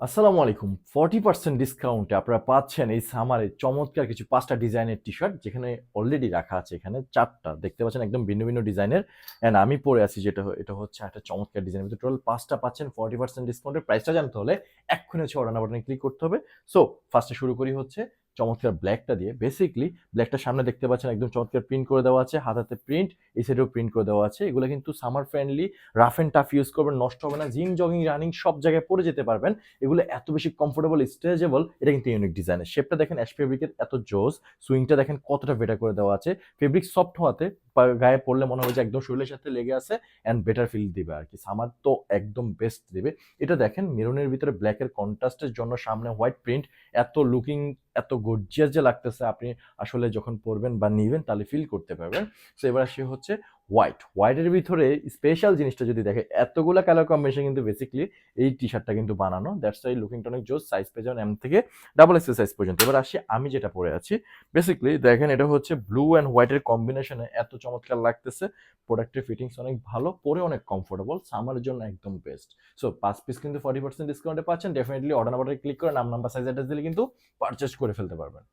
আসসালামু আলাইকুম। 40% ডিসকাউন্টে আপনারা পাচ্ছেন এই সামারে চমৎকার কিছু ৫ টা ডিজাইনের টি-শার্ট, যেখানে অলরেডি রাখা আছে এখানে ৪ টা। দেখতে পাচ্ছেন একদম ভিন্ন, ভিন্ন ডিজাইনের। অ্যান্ড আমি পরে আছি যেটা এটা হচ্ছে একটা চমৎকার ডিজাইনের ভিতরে টোটাল ৫ টা পাচ্ছেন 40% ডিসকাউন্টের। প্রাইসটা জানতে হলে এক্ষুনি হচ্ছে অর্ডার নাও বাটনে ক্লিক করতে হবে। সো ফার্স্টে শুরু করি হচ্ছে চমৎকার ব্ল্যাকটা দিয়ে। বেসিক্যালি ব্ল্যাকটার সামনে দেখতে পাচ্ছেন একদম চমৎকার প্রিন্ট করে দেওয়া আছে। হাতাতে প্রিন্ট, এই সাইডেও প্রিন্ট করে দেওয়া আছে। এগুলা কিন্তু summer friendly, rough and tough use করবেন, নষ্ট হবে না। জিম, জগিং, রানিং সব জায়গায় পরে যেতে পারবেন। এগুলো এত বেশি কমফোর্টেবল, স্ট্রেচেবল, এটা কিন্তু ইউনিক ডিজাইনের। শেপটা দেখেন অ্যাশ ফেব্রিকের, এত জোস। সুইংটা দেখেন কতটা বেটার করে দেওয়া আছে। ফেব্রিক সফট হওয়াতে গায়ে পড়লে মনে হবে যে একদম শরীরের সাথে লেগে আছে অ্যান্ড বেটার ফিল দিবে আর কি। সামার তো একদম বেস্ট দিবে। এটা দেখেন মেরুনের ভিতরে ব্ল্যাকের কন্ট্রাস্টের জন্য সামনে হোয়াইট প্রিন্ট, এত লুকিং, এত গর্জিয়াস যে লাগতেছে, আপনি আসলে যখন পরবেন বা নিবেন তাহলে ফিল করতে পারবেন। সো এবার আসি হচ্ছে হোয়াইটের ভিতরে স্পেশাল জিনিসটা যদি দেখে, এতগুলা কালার কম্বিনেশন কিন্তু বেসিক্যালি এই টি শার্টটা কিন্তু বানানো। দ্যাটস ওয়াই লুকিংটা অনেক জোস। সাইজ পেয়ে যাবেন এম থেকে ডাবল এক্সেল সাইজ পর্যন্ত। এবার আসি আমি যেটা পরে আছি। বেসিক্যালি দেখেন এটা হচ্ছে ব্লু অ্যান্ড হোয়াইটের কম্বিনেশনে এত চমৎকার লাগতেছে। প্রোডাক্টের ফিটিংস অনেক ভালো, পরে অনেক কমফোর্টেবল, সামারের জন্য একদম বেস্ট। সো ৫ পিস কিন্তু 40% ডিসকাউন্টে পাচ্ছেন। ডেফিনেটলি অর্ডার বাটনে ক্লিক করে নাম, নাম্বার, সাইজ, অ্যাড্রেস দিলে কিন্তু পারচেস করে ফেলতে পারবেন।